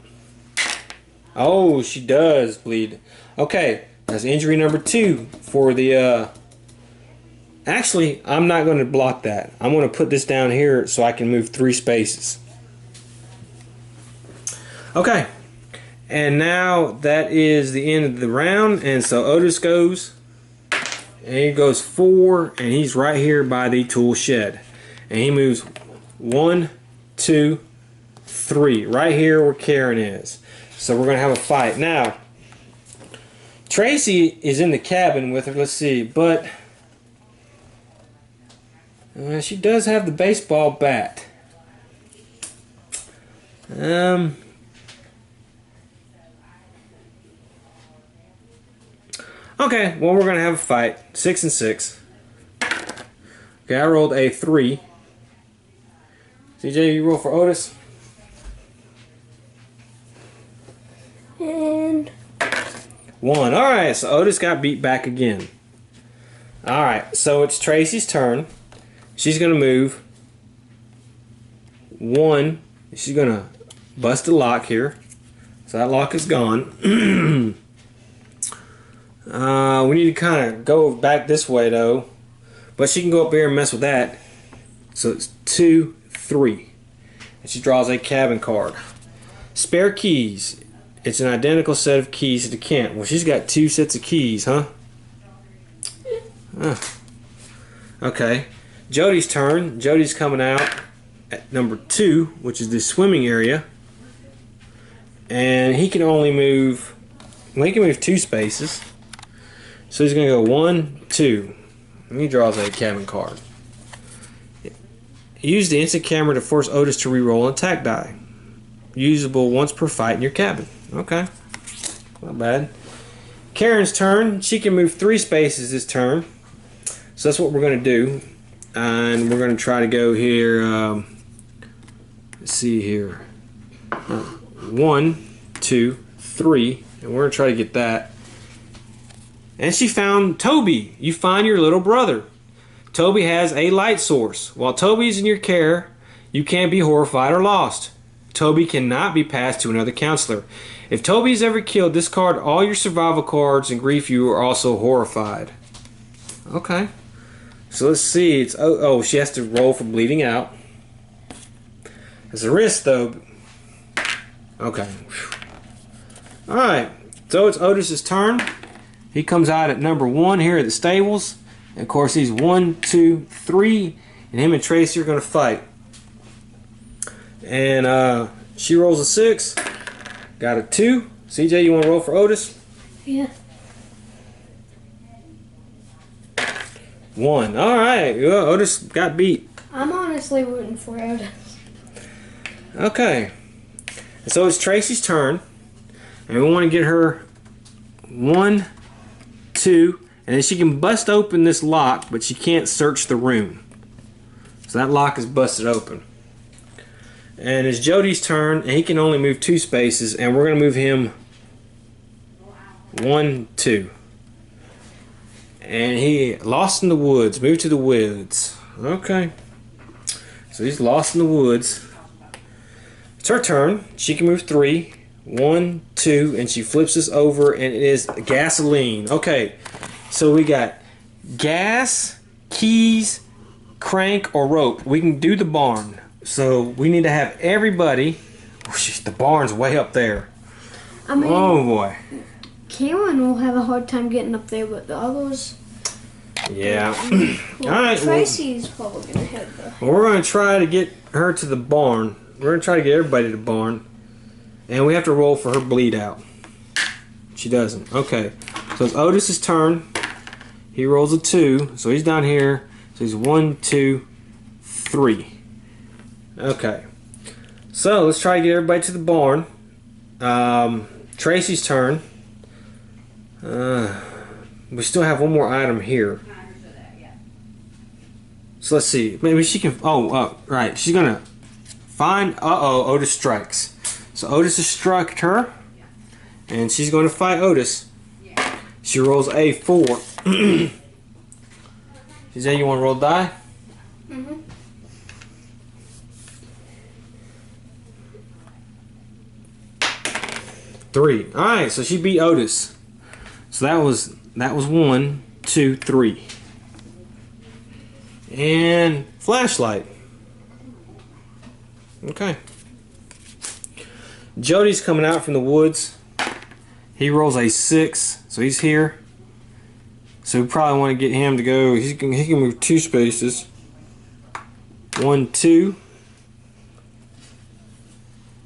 Oh, she does bleed. Okay, that's injury number 2 for the... Actually, I'm not going to block that. I'm going to put this down here so I can move 3 spaces. Okay, and now that is the end of the round, and so Otis goes, and he goes 4, and he's right here by the tool shed. And he moves 1, 2, 3, right here where Karen is. So we're going to have a fight. Now, Tracy is in the cabin with her. Let's see. But she does have the baseball bat. Okay, well, we're going to have a fight. 6 and 6. Okay, I rolled a 3. CJ, you roll for Otis? And 1. Alright, so Otis got beat back again. Alright, so it's Tracy's turn. She's going to move 1. She's going to bust a lock here. So that lock is gone. We need to kind of go back this way though. But she can go up here and mess with that. So it's 2, 3. And she draws a cabin card. Spare keys. It's an identical set of keys to the camp. Well, she's got 2 sets of keys, huh? Okay. Jody's turn. Jody's coming out at number 2, which is the swimming area. And he can only move... Well, he can move 2 spaces. So he's going to go 1, 2. And he draws a cabin card. Use the instant camera to force Otis to re-roll an attack die. Usable once per fight in your cabin. Okay. Not bad. Karen's turn. She can move 3 spaces this turn. So that's what we're going to do. And we're going to try to go here. Let's see here. 1, 2, 3. And we're going to try to get that. And she found Toby. You find your little brother. Toby has a light source. While Toby's in your care, you can't be horrified or lost. Toby cannot be passed to another counselor. If Toby is ever killed, discard all your survival cards and grief you are also horrified. Okay. So let's see. It's she has to roll for bleeding out. There's a risk though. Okay. Alright. So it's Otis's turn. He comes out at number 1 here at the stables. And of course he's 1, 2, 3. And him and Tracy are going to fight. And she rolls a 6. Got a 2. CJ, you want to roll for Otis? yeah. 1. All right. Well, Otis got beat. I'm honestly rooting for Otis. Okay. So it's Tracy's turn. And we want to get her 1, 2, and then she can bust open this lock, but she can't search the room. So that lock is busted open. And it's Jody's turn, and he can only move 2 spaces, and we're going to move him 1, 2. And he lost in the woods. Move to the woods. Okay. So he's lost in the woods. It's her turn. She can move 3. 1, 2, and she flips this over, and it is gasoline. Okay, so we got gas, keys, crank, or rope. We can do the barn. So we need to have everybody. Oh, the barn's way up there. I mean, oh boy. Cameron will have a hard time getting up there, but the others. Yeah. Well, all right. Tracy's probably gonna head the. Well, we're gonna try to get her to the barn. We're gonna try to get everybody to the barn. And we have to roll for her bleed out. She doesn't. Okay. So it's Otis's turn. He rolls a 2. So he's down here. So he's 1, 2, 3. Okay. So let's try to get everybody to the barn. Tracy's turn. We still have one more item here. So let's see. Maybe she can. Oh, right. She's going to find. Otis strikes. So Otis has struck her, and she's going to fight Otis. She rolls a 4. Giselle, you want to roll die? Mm-hmm. 3. All right, so she beat Otis. So that was 1, 2, 3. And flashlight. Okay. Jody's coming out from the woods. He rolls a 6, so he's here. So we probably want to get him to go. He can move 2 spaces. 1, 2.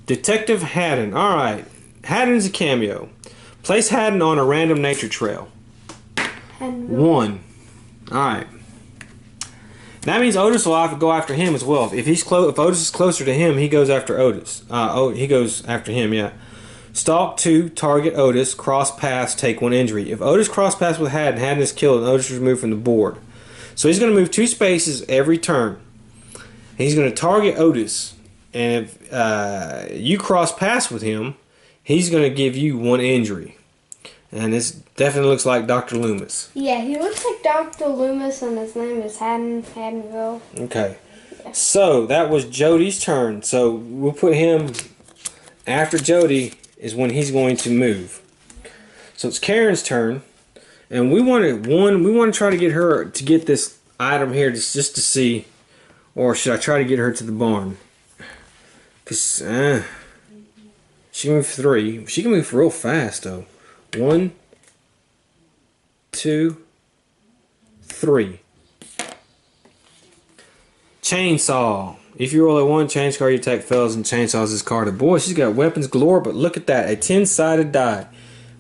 Detective Haddon. All right, Haddon's a cameo. Place Haddon on a random nature trail. 1. All right. That means Otis will have to go after him as well. If Otis is closer to him, he goes after Otis. He goes after him. Yeah. Stalk 2, target Otis, cross paths, take 1 injury. If Otis cross paths with Haddon, Haddon is killed and Otis is removed from the board. So he's going to move 2 spaces every turn. He's going to target Otis, and if you cross paths with him, he's going to give you 1 injury. And this definitely looks like Dr. Loomis. Yeah, he looks like Dr. Loomis, and his name is Haddonville. Okay. Yeah. So that was Jody's turn. So we'll put him after Jody is when he's going to move. So it's Karen's turn, and we want to try to get her to get this item here just to see, or should I try to get her to the barn? Cause she can move 3. She can move real fast though. 1, 2, 3. Chainsaw. If you roll a 1, change card, your attack fails and chainsaws this card. Boy, she's got weapons galore, but look at that. A 10-sided die.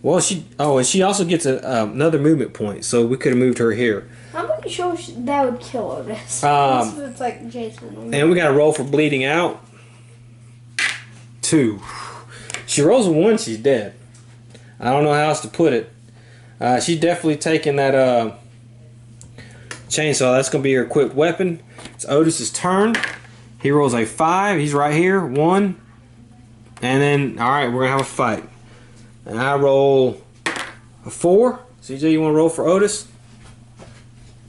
Well, and she also gets another movement point, so we could have moved her here. I'm pretty sure that would kill Otis. It's like Jason. And we got to roll for bleeding out. 2. She rolls a 1, she's dead. I don't know how else to put it. She's definitely taking that chainsaw. That's going to be her equipped weapon. It's Otis's turn. He rolls a 5. He's right here. 1. And then, alright, we're going to have a fight. And I roll a 4. CJ, you want to roll for Otis?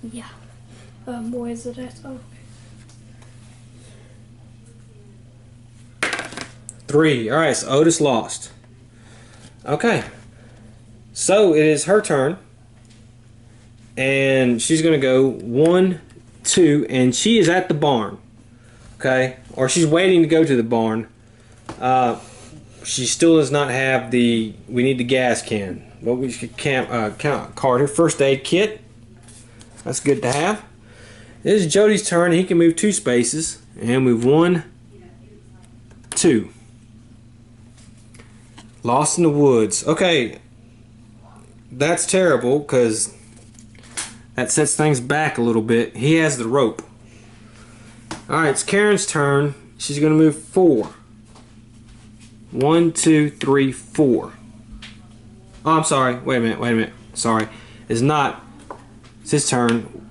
Yeah. Where is it at? Oh. 3. Alright, so Otis lost. Okay. So it is her turn. And she's going to go 1, 2, and she is at the barn. Okay? Or she's waiting to go to the barn. She still does not have we need the gas can. But we can card her first aid kit. That's good to have. This is Jody's turn. He can move 2 spaces. And move 1, 2. Lost in the woods. Okay. That's terrible because That sets things back a little bit. He has the rope. Alright, it's Karen's turn. She's going to move 4. 1, 2, 3, 4. Oh, I'm sorry. Wait a minute. Sorry. It's not. It's his turn.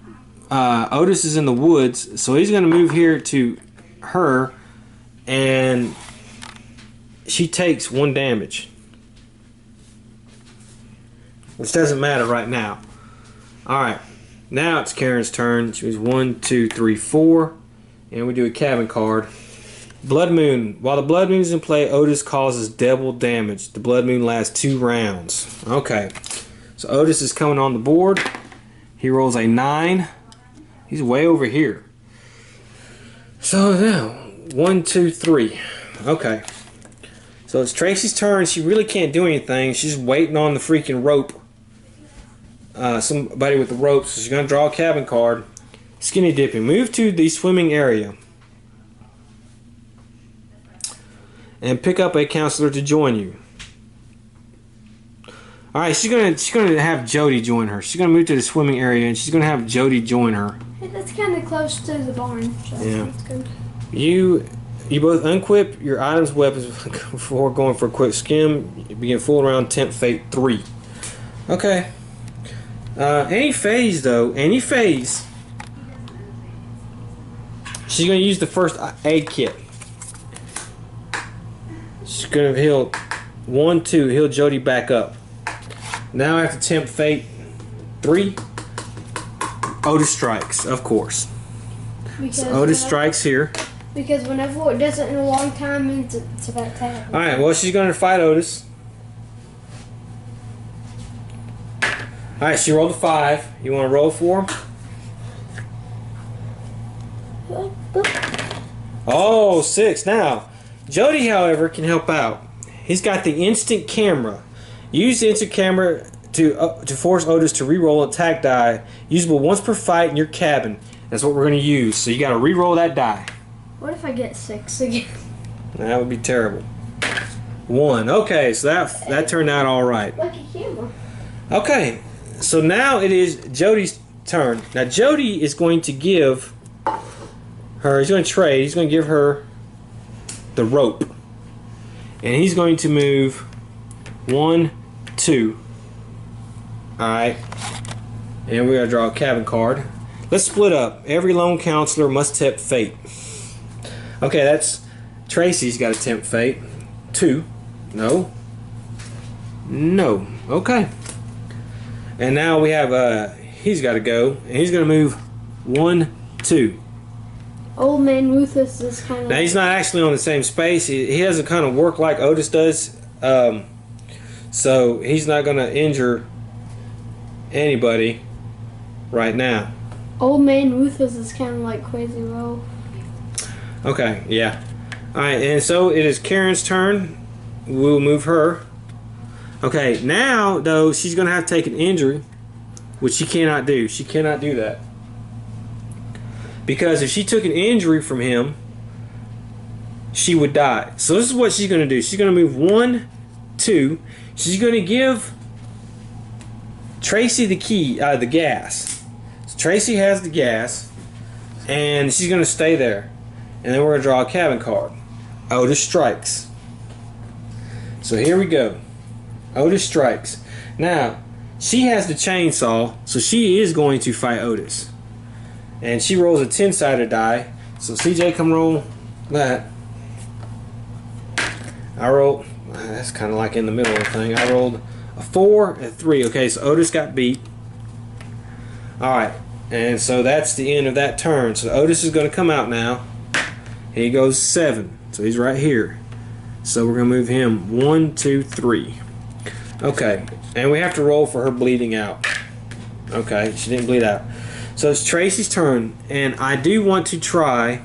Otis is in the woods, so he's going to move here to her, and she takes 1 damage. Which doesn't matter right now. Alright. Now it's Karen's turn. She was 1, 2, 3, 4. And we do a cabin card. Blood Moon. While the Blood Moon is in play, Otis causes double damage. The Blood Moon lasts 2 rounds. Okay. So Otis is coming on the board. He rolls a 9. He's way over here. So now, 1, 2, 3. Okay. So it's Tracy's turn. She really can't do anything. She's waiting on the freaking rope. Somebody with the rope. So she's going to draw a cabin card. Skinny dipping. Move to the swimming area. And pick up a counselor to join you. Alright, she's gonna have Jody join her. She's gonna move to the swimming area and she's gonna have Jody join her. Hey, that's kinda close to the barn. So yeah. That's good. You both unquip your items weapons before going for a quick skim. You begin fooling around Tempt Fate 3. Okay. Any phase though, she's gonna use the first aid kit. She's gonna heal 1, 2, heal Jody back up. Now after Tempt Fate 3, Otis strikes, of course. So Otis strikes here. Because whenever it does it in a long time, it's about to happen. Alright, well she's gonna fight Otis. Alright, she rolled a 5. You wanna roll for him? Oh, 6. Now, Jody, however, can help out. He's got the instant camera. Use the instant camera to force Otis to re-roll an attack die, usable once per fight in your cabin. That's what we're going to use. So you got to re-roll that die. What if I get 6 again? That would be terrible. 1. Okay, so that turned out all right. Like a camera. Okay, so now it is Jody's turn. Now Jody is going to give her. He's going to trade. He's going to give her the rope, and he's going to move 1, 2. Alright, and we're going to draw a cabin card. Let's split up. Every lone counselor must tempt fate. Okay, that's Tracy's got to tempt fate. 2. No. Okay. And now we have he's got to go, and he's going to move 1, 2. Old Man Rufus is kind of... Now he's not actually on the same space. He doesn't kind of work like Otis does. So he's not going to injure anybody right now. Old Man Rufus is kind of like Crazy Roll. Okay, yeah. Alright, and so it is Karen's turn. We'll move her. Okay, now, though, she's going to have to take an injury, which she cannot do. She cannot do that. Because if she took an injury from him, she would die. So this is what she's going to do. She's going to move 1, 2. She's going to give Tracy the key, the gas. So Tracy has the gas, and she's going to stay there. And then we're going to draw a cabin card. Otis strikes. So here we go. Otis strikes. Now, she has the chainsaw, so she is going to fight Otis. And she rolls a 10-sided die. So CJ, come roll that. I rolled, that's kind of like in the middle of the thing. I rolled a 4 and a 3. Okay, so Otis got beat. Alright, and so that's the end of that turn. So Otis is going to come out now. He goes 7. So he's right here. So we're going to move him 1, 2, 3. Okay, and we have to roll for her bleeding out. Okay, she didn't bleed out. So it's Tracy's turn, and I do want to try.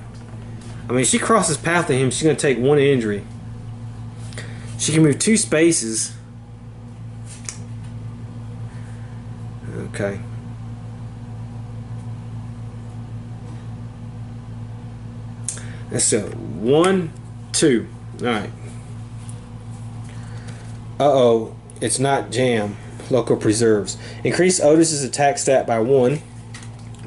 I mean, she crosses path to him. She's going to take 1 injury. She can move 2 spaces. Okay. Let's go. 1, 2. All right. Uh-oh. It's not jam. Local preserves. Increase Otis's attack stat by 1.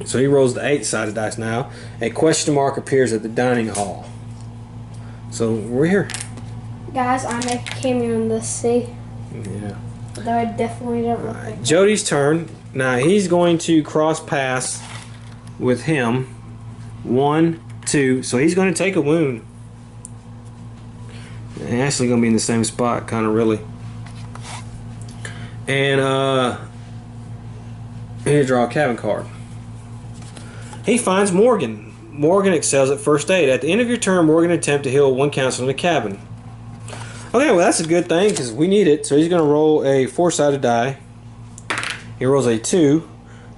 So he rolls the 8-sided dice now. A question mark appears at the dining hall. So we're here. Guys, I make a cameo in this, see? Yeah. Though I definitely don't look like Jody's turn. Now he's going to cross paths with him. 1, 2. So he's going to take a wound. And actually going to be in the same spot, kind of really. And he'll draw a cabin card. He finds Morgan. Morgan excels at first aid. At the end of your turn, Morgan attempt to heal one counselor in the cabin. Okay, well that's a good thing because we need it. So he's going to roll a 4-sided die. He rolls a 2.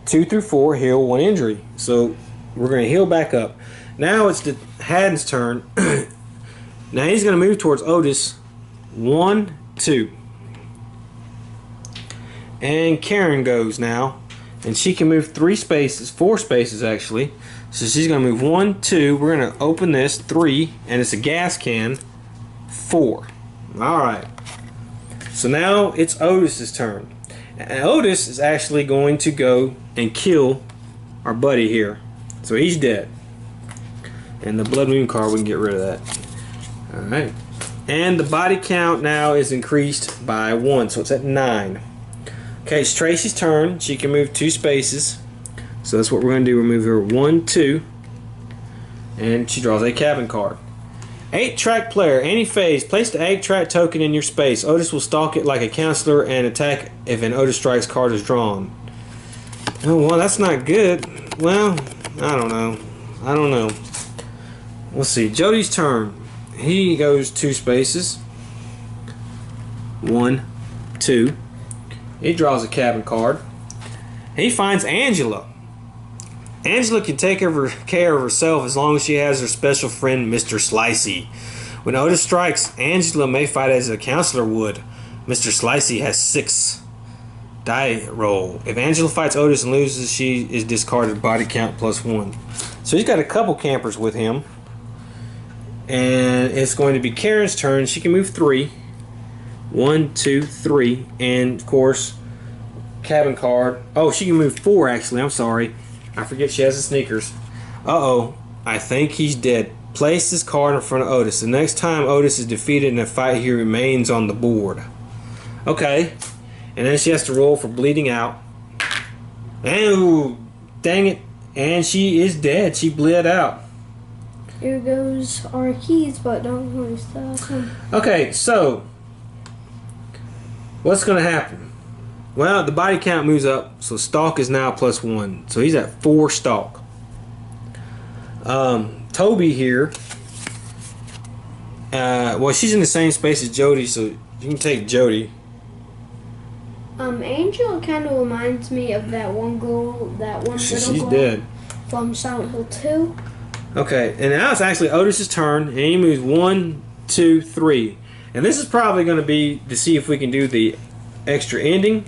2 through 4, heal 1 injury. So we're going to heal back up. Now it's the Haddon's turn. Now he's going to move towards Otis. 1, 2. And Karen goes now. And she can move 4 spaces actually. So she's going to move 1, 2. We're going to open this 3, and it's a gas can. 4. All right. So now it's Otis's turn. And Otis is actually going to go and kill our buddy here. So he's dead. And the Blood Moon card, we can get rid of that. All right. And the body count now is increased by 1, so it's at 9. Okay, it's Tracy's turn. She can move 2 spaces. So that's what we're going to do. We'll move her 1, 2. And she draws a cabin card. 8-track player, any phase. Place the 8-track token in your space. Otis will stalk it like a counselor and attack if an Otis Strikes card is drawn. Oh, well, that's not good. Well, I don't know. Let's see. Jody's turn. He goes 2 spaces. 1, 2. He draws a cabin card. He finds Angela. Angela can take care of herself as long as she has her special friend, Mr. Slicey. When Otis strikes, Angela may fight as a counselor would. Mr. Slicey has 6 die roll. If Angela fights Otis and loses, she is discarded body count +1. So he's got a couple campers with him. And it's going to be Karen's turn. She can move 3. 1, 2, 3. And, of course, cabin card. Oh, she can move 4, actually. I'm sorry. I forget she has the sneakers. Uh-oh. I think he's dead. Place this card in front of Otis. The next time Otis is defeated in a fight, he remains on the board. Okay. And then she has to roll for bleeding out. And, ooh, dang it. And she is dead. She bled out. Here goes our keys, but don't worry, stuff. Okay, so what's going to happen? Well, the body count moves up, so stalk is now +1. So he's at 4 stalk. Toby here, well, she's in the same space as Jody, so you can take Jody. Angel kind of reminds me of that one girl, She's little girl dead. from Silent Hill 2. Okay, and now it's actually Otis's turn, and he moves 1, 2, 3. And this is probably going to be to see if we can do the extra ending.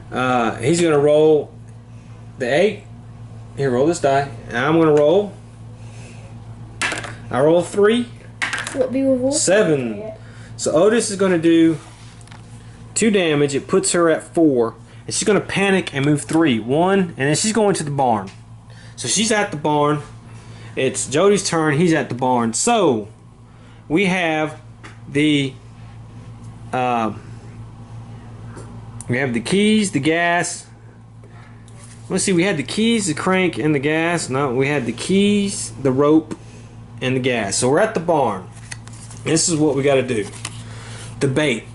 He's going to roll the 8. Here, roll this die. And I'm going to roll. I roll 3. 7. So Otis is going to do 2 damage. It puts her at 4. And she's going to panic and move 3. 1, and then she's going to the barn. So she's at the barn. It's Jody's turn. He's at the barn. So we have the keys, the gas. Let's see, we had the keys, the crank, and the gas. No, we had the keys, the rope, and the gas. So we're at the barn. This is what we got to do. The bait.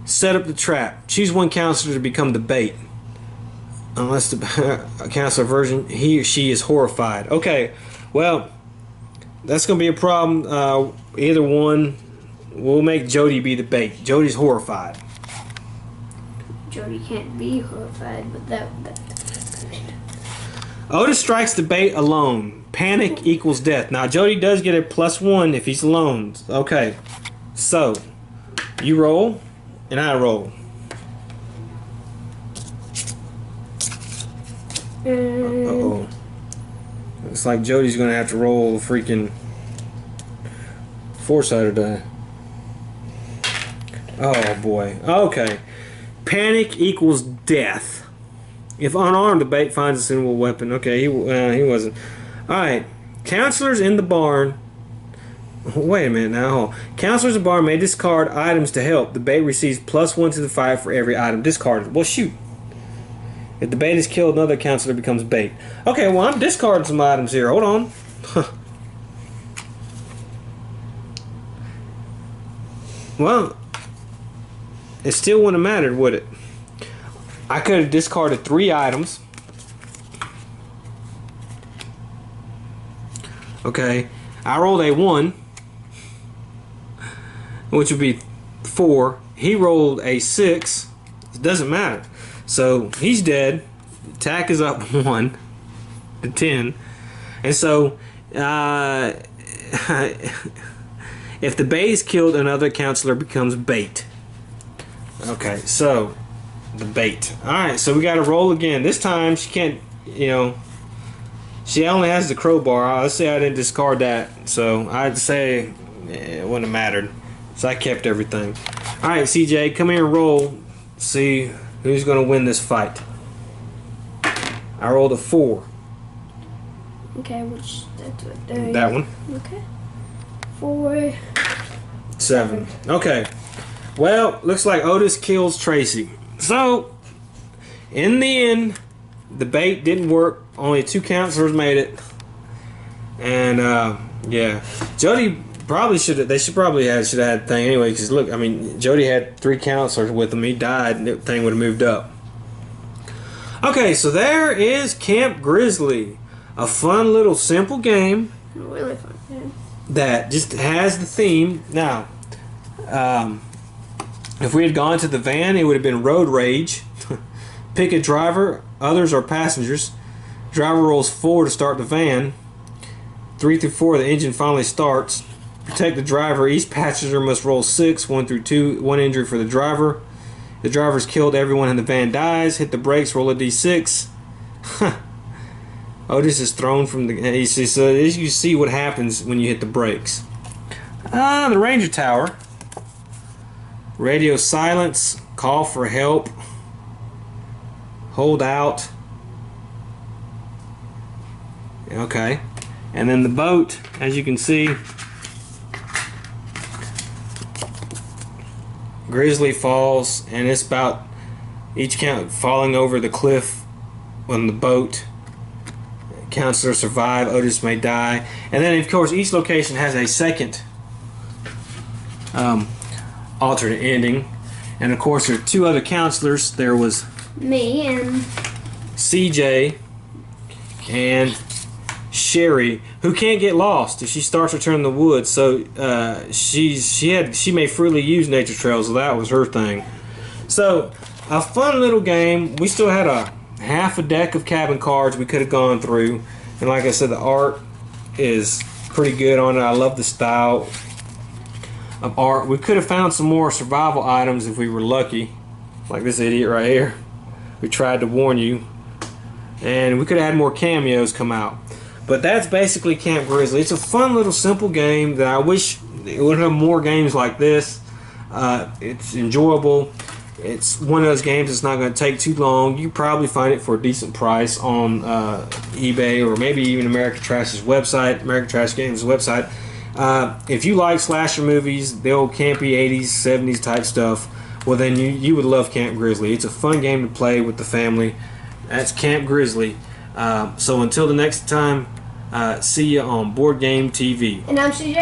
Set up the trap. Choose one counselor to become the bait. Unless the counselor version, he or she is horrified. Okay, well, that's going to be a problem. Either one. We'll make Jody be the bait. Jody's horrified. Jody can't be horrified, but that. Otis strikes the bait alone. Panic equals death. Now, Jody does get a +1 if he's alone. Okay, so you roll, and I roll. Uh-oh. Looks like Jody's going to have to roll a freaking 4-sided die. Oh, boy. Okay. Panic equals death. If unarmed, the bait finds a suitable weapon. Okay, he wasn't. All right, counselors in the barn. Wait a minute now. Counselors in the barn may discard items to help. The bait receives +1 to the fight for every item discarded. Well, shoot. If the bait is killed, another counselor becomes bait. Okay, well, I'm discarding some items here. Hold on. Well, it still wouldn't have mattered, would it? I could have discarded 3 items. Okay, I rolled a 1, which would be 4. He rolled a 6. It doesn't matter. So he's dead. Attack is up 1 to 10. And so, if the bait is killed, another counselor becomes bait. Okay, so the bait. Alright, so we got to roll again. This time she can't, she only has the crowbar. Let's say I didn't discard that. So I'd say it wouldn't have mattered. So I kept everything. Alright, CJ, come here and roll. See who's going to win this fight. I rolled a 4. Okay, that's what that one. Okay. 4. 7. Okay. Well, looks like Otis kills Tracy. So, in the end, the bait didn't work. Only 2 counselors made it. And, yeah. Jody probably should have, should have had the thing anyway. Because, look, I mean, Jody had 3 counselors with him. He died, and the thing would have moved up. Okay, so there is Camp Grizzly. A fun little simple game. Really fun game. That just has the theme. Now, if we had gone to the van, it would have been Road Rage. Pick a driver, others are passengers. Driver rolls 4 to start the van. 3 through 4, the engine finally starts. Protect the driver, each passenger must roll 6, 1 through 2, 1 injury for the driver. The driver's killed, everyone in the van dies. Hit the brakes, roll a d6. Otis is thrown from the... So you see what happens when you hit the brakes. The Ranger Tower. Radio silence. Call for help. Hold out. Okay. And then the boat, as you can see, Grizzly falls, and it's about each count falling over the cliff on the boat. Counselor survive, Otis may die. And then, of course, each location has a second alternate ending. And, of course, there are 2 other counselors. There was me and CJ and Sherry, who can't get lost if she starts returning to the woods. So she may freely use nature trails, so that was her thing. So a fun little game. We still had a half a deck of cabin cards we could have gone through, and like I said, the art is pretty good on it. I love the style of art. We could have found some more survival items if we were lucky, like this idiot right here. We tried to warn you, and we could have had more cameos come out. But that's basically Camp Grizzly. It's a fun little simple game that I wish it would have more games like this. It's enjoyable. It's one of those games that's not going to take too long. You probably find it for a decent price on eBay or maybe even American Trash's website, American Trash Games' website. If you like slasher movies, the old campy 80s, 70s type stuff, well then you would love Camp Grizzly. It's a fun game to play with the family. That's Camp Grizzly. So until the next time, see you on Board Game TV. I'm CJ.